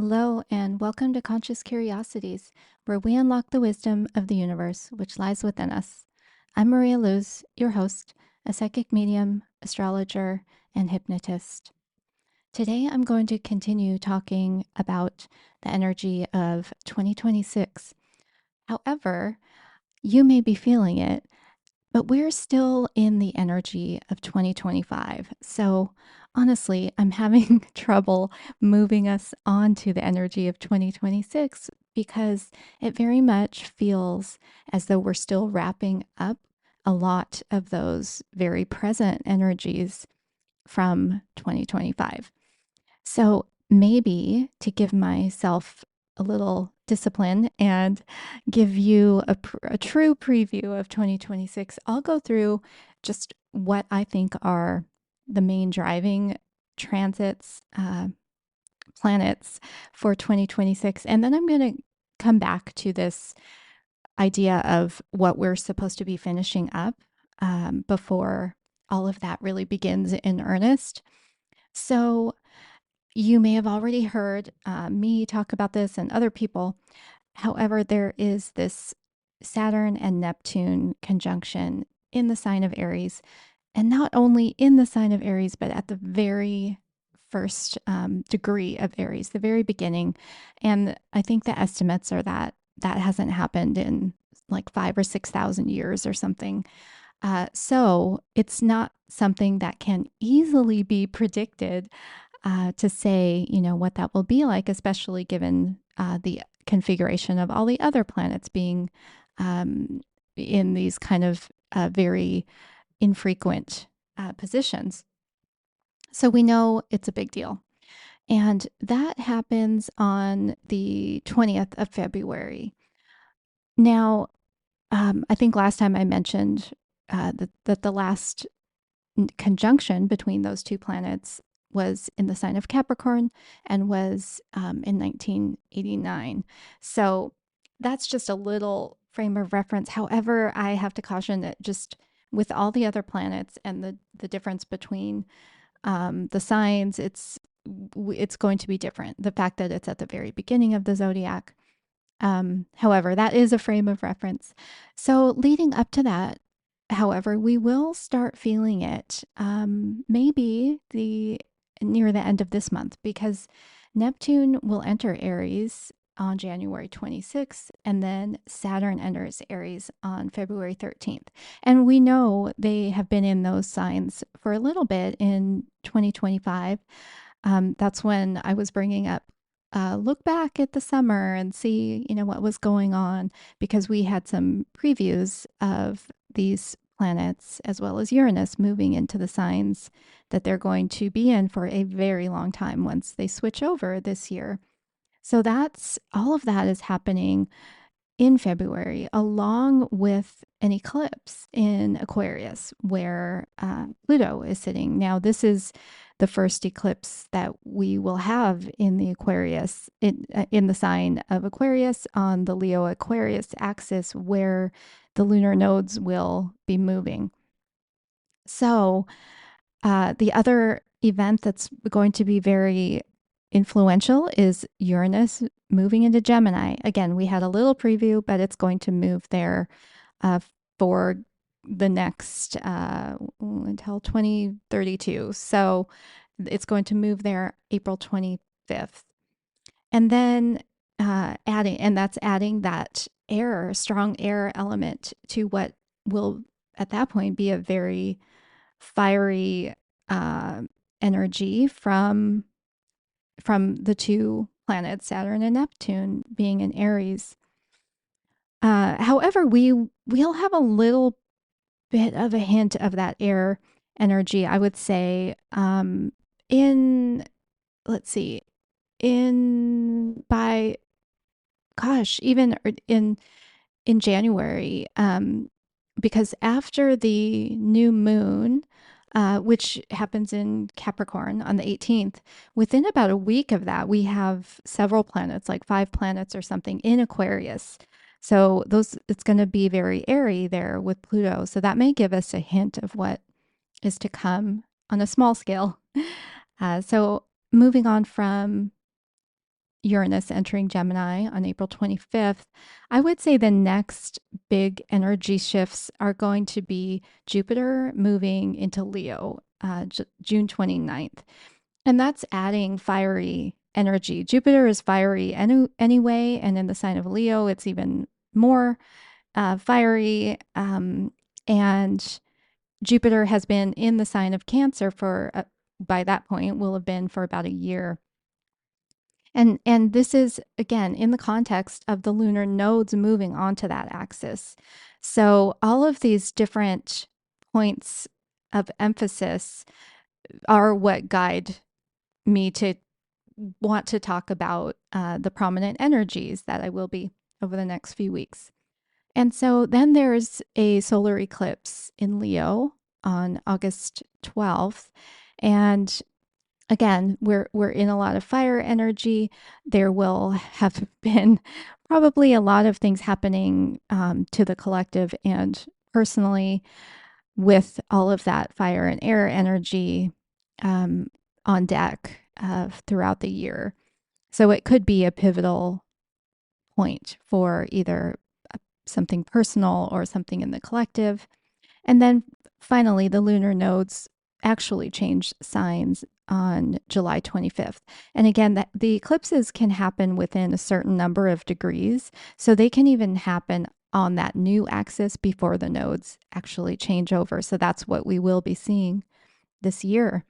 Hello, and welcome to Conscious Curiosities, where we unlock the wisdom of the universe which lies within us. I'm Maria Luz, your host, a psychic medium, astrologer, and hypnotist. Today, I'm going to continue talking about the energy of 2026. However, you may be feeling it, but we're still in the energy of 2025. So honestly, I'm having trouble moving us onto the energy of 2026 because it very much feels as though we're still wrapping up a lot of those very present energies from 2025. So maybe to give myself a little discipline and give you a true preview of 2026, I'll go through just what I think are the main driving transits, planets for 2026. And then I'm going to come back to this idea of what we're supposed to be finishing up before all of that really begins in earnest. So, you may have already heard me talk about this and other people. However, there is this Saturn and Neptune conjunction in the sign of Aries, and not only in the sign of Aries, but at the very first degree of Aries, the very beginning. And I think the estimates are that that hasn't happened in like 5 or 6 thousand years or something. So it's not something that can easily be predicted to say, what that will be like, especially given the configuration of all the other planets being in these kind of very infrequent positions. So we know it's a big deal. And that happens on the 20th of February. Now, I think last time I mentioned that the last conjunction between those two planets was in the sign of Capricorn and was in 1989. So that's just a little frame of reference. However, I have to caution that just with all the other planets and the difference between the signs, it's going to be different. The fact that it's at the very beginning of the zodiac. However, that is a frame of reference. So leading up to that, however, we will start feeling it maybe the near the end of this month because Neptune will enter Aries on January 26th, and then Saturn enters Aries on February 13th. And we know they have been in those signs for a little bit in 2025. That's when I was bringing up look back at the summer and see, what was going on because we had some previews of these planets as well as Uranus moving into the signs that they're going to be in for a very long time once they switch over this year. So that's all of that is happening in February, along with an eclipse in Aquarius where Pluto is sitting. Now, this is the first eclipse that we will have in the Aquarius, in the sign of Aquarius on the Leo Aquarius axis where the lunar nodes will be moving. So, the other event that's going to be very influential is Uranus moving into Gemini. Again, we had a little preview, but it's going to move there for the next until 2032. So it's going to move there April 25th. And then that's adding that strong air element to what will at that point be a very fiery energy from the two planets, Saturn and Neptune, being in Aries. However, we'll have a little bit of a hint of that air energy, I would say, in let's see, in by gosh, even in January, because after the new moon, which happens in Capricorn on the 18th, within about a week of that, we have several planets, like 5 planets or something, in Aquarius. So it's going to be very airy there with Pluto. So that may give us a hint of what is to come on a small scale. So moving on from Uranus entering Gemini on April 25th, I would say the next big energy shifts are going to be Jupiter moving into Leo June 29th. And that's adding fiery energy. Jupiter is fiery anyway, and in the sign of Leo, it's even more fiery. And Jupiter has been in the sign of Cancer for, by that point, will have been for about a year. And this is again in the context of the lunar nodes moving onto that axis. So all of these different points of emphasis are what guide me to want to talk about the prominent energies that I will be over the next few weeks. And so then there's a solar eclipse in Leo on August 12th. And again, we're in a lot of fire energy. There will have been probably a lot of things happening to the collective and personally with all of that fire and air energy on deck throughout the year. So it could be a pivotal point for either something personal or something in the collective. And then finally, the lunar nodes actually change signs on July 25th. And again, the eclipses can happen within a certain number of degrees. So they can even happen on that new axis before the nodes actually change over. So that's what we will be seeing this year.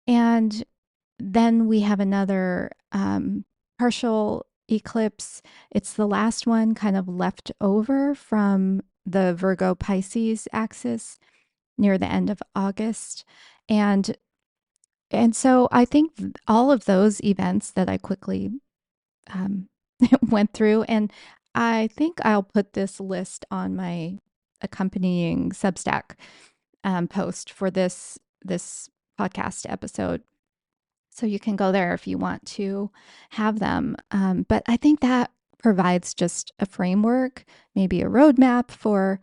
And then we have another partial eclipse. It's the last one kind of left over from the Virgo Pisces axis near the end of August. And and so I think all of those events that I quickly um, went through, and I think I'll put this list on my accompanying Substack post for this podcast episode. So you can go there if you want to have them. But I think that provides just a framework, maybe a roadmap for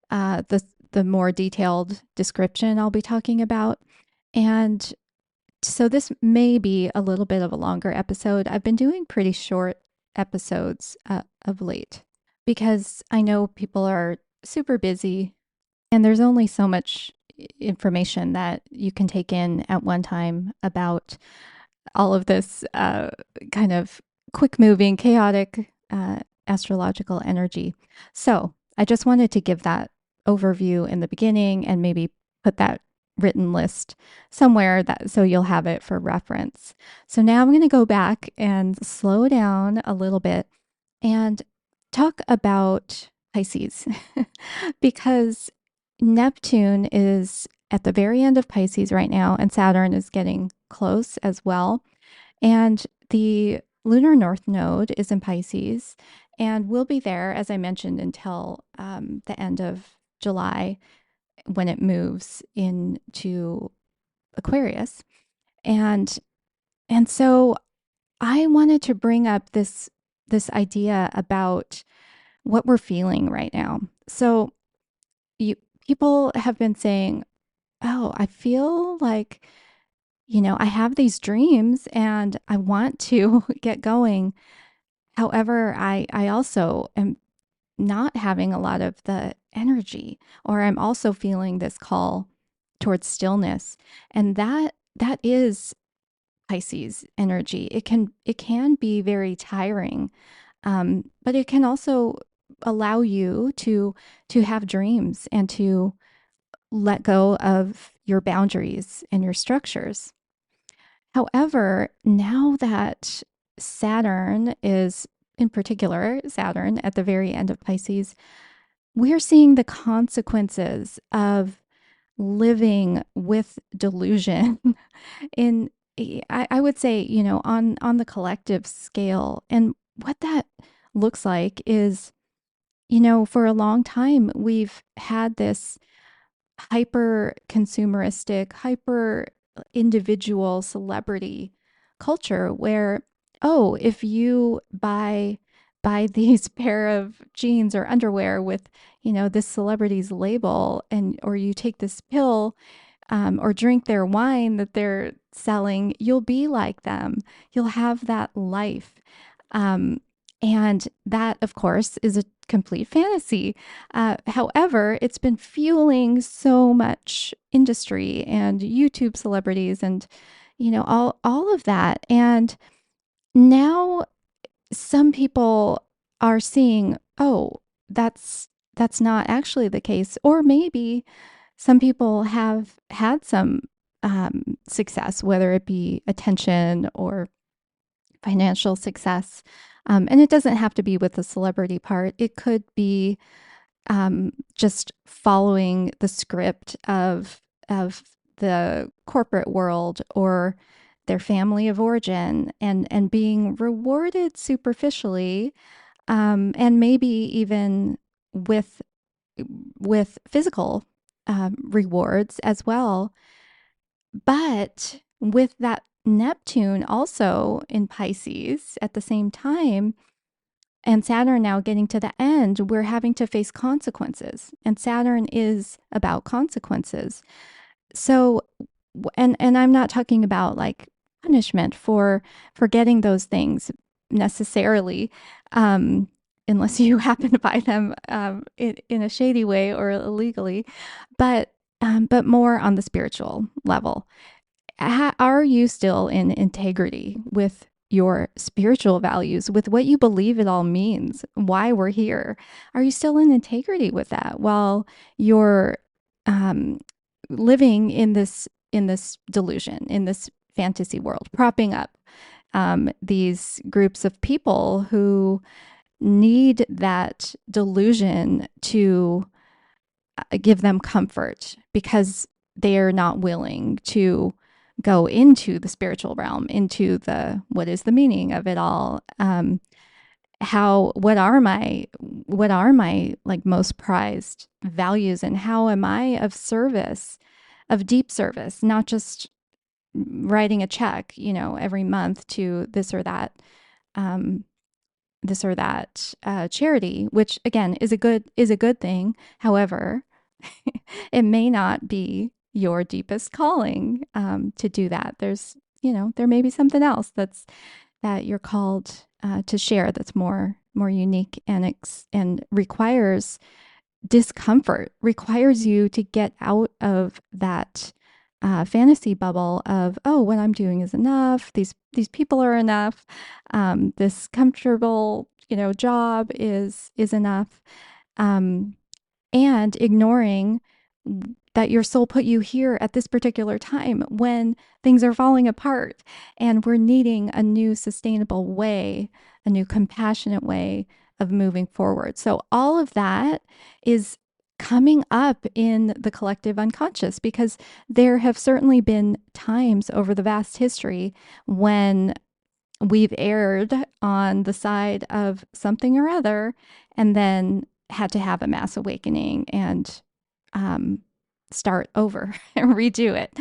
the more detailed description I'll be talking about. And so this may be a little bit of a longer episode. I've been doing pretty short episodes of late because I know people are super busy and there's only so much information that you can take in at one time about all of this kind of quick moving, chaotic astrological energy. So I just wanted to give that overview in the beginning and maybe put that written list somewhere that so you'll have it for reference. So now I'm going to go back and slow down a little bit and talk about Pisces because Neptune is at the very end of Pisces right now, and Saturn is getting close as well. And the lunar north node is in Pisces and will be there, as I mentioned, until the end of July when it moves into Aquarius. And so I wanted to bring up this idea about what we're feeling right now. So you people have been saying, "Oh, I feel like, I have these dreams and I want to get going. However, I also am not having a lot of the energy, or I'm also feeling this call towards stillness." And that is Pisces energy. It can be very tiring, but it can also allow you to have dreams and to let go of your boundaries and your structures. However, now that Saturn is, in particular, Saturn at the very end of Pisces, we're seeing the consequences of living with delusion in I would say, on the collective scale. And what that looks like is, for a long time, we've had this hyper consumeristic, hyper individual celebrity culture where, oh, if you buy these pair of jeans or underwear with, this celebrity's label and or you take this pill, or drink their wine that they're selling, you'll be like them. You'll have that life. Um, and that, of course, is a complete fantasy. However, it's been fueling so much industry and YouTube celebrities and, all of that. And now some people are seeing, oh, that's not actually the case. Or maybe some people have had some success, whether it be attention or financial success. And it doesn't have to be with the celebrity part. It could be just following the script of the corporate world or their family of origin and being rewarded superficially, and maybe even with with physical rewards as well. But with that Neptune also in Pisces at the same time, and Saturn now getting to the end, we're having to face consequences. And Saturn is about consequences. So, and I'm not talking about like punishment for getting those things necessarily, um, unless you happen to buy them in a shady way or illegally, but more on the spiritual level. Are you still in integrity with your spiritual values, with what you believe it all means, why we're here? Are you still in integrity with that while you're um, living in this delusion, in this fantasy world, propping up these groups of people who need that delusion to give them comfort because they're not willing to go into the spiritual realm, into the what is the meaning of it all. How what are my like most prized values, and how am I of service, of deep service, not just writing a check, every month to um, this or that charity, which again is a good thing. However, it may not be your deepest calling to do that. There may be something else that you're called to share that's more unique and requires discomfort, requires you to get out of that fantasy bubble of, oh, what I'm doing is enough. These people are enough. This comfortable job is enough. Um, and ignoring that your soul put you here at this particular time when things are falling apart and we're needing a new sustainable way, a new compassionate way of moving forward. So, all of that is coming up in the collective unconscious because there have certainly been times over the vast history when we've erred on the side of something or other and then had to have a mass awakening and um, start over and redo it.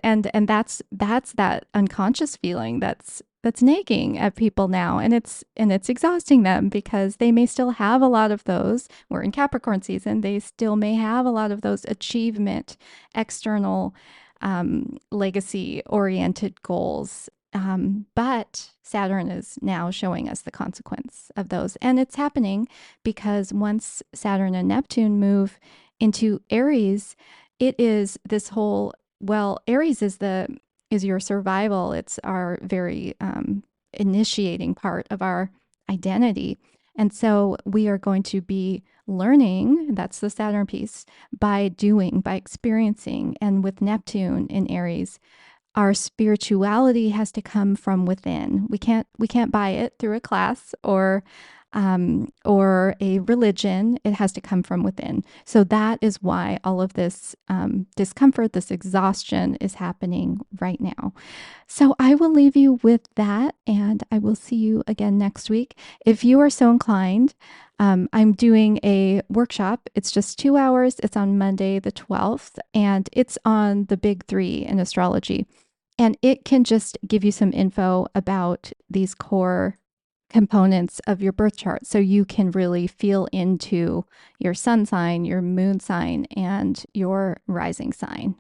And that's that unconscious feeling that's nagging at people now, and it's exhausting them because they may still have a lot of those. We're in Capricorn season. They still may have a lot of those achievement, external, legacy oriented goals. But Saturn is now showing us the consequence of those. And it's happening because once Saturn and Neptune move into Aries, it is this whole, well, Aries is your survival. It's our very initiating part of our identity. And so we are going to be learning, that's the Saturn piece, by doing, by experiencing. And with Neptune in Aries, our spirituality has to come from within. We can't buy it through a class or a religion. It has to come from within. So that is why all of this discomfort, this exhaustion is happening right now. So I will leave you with that, and I will see you again next week. If you are so inclined, I'm doing a workshop. It's just 2 hours. It's on Monday, the 12th, and it's on the big three in astrology. And it can just give you some info about these core components of your birth chart so you can really feel into your sun sign, your moon sign, and your rising sign.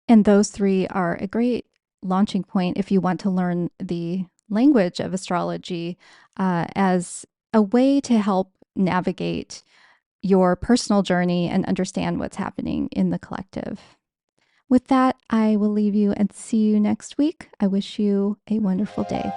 And those three are a great launching point if you want to learn the language of astrology as a way to help navigate your personal journey and understand what's happening in the collective. With that, I will leave you and see you next week. I wish you a wonderful day.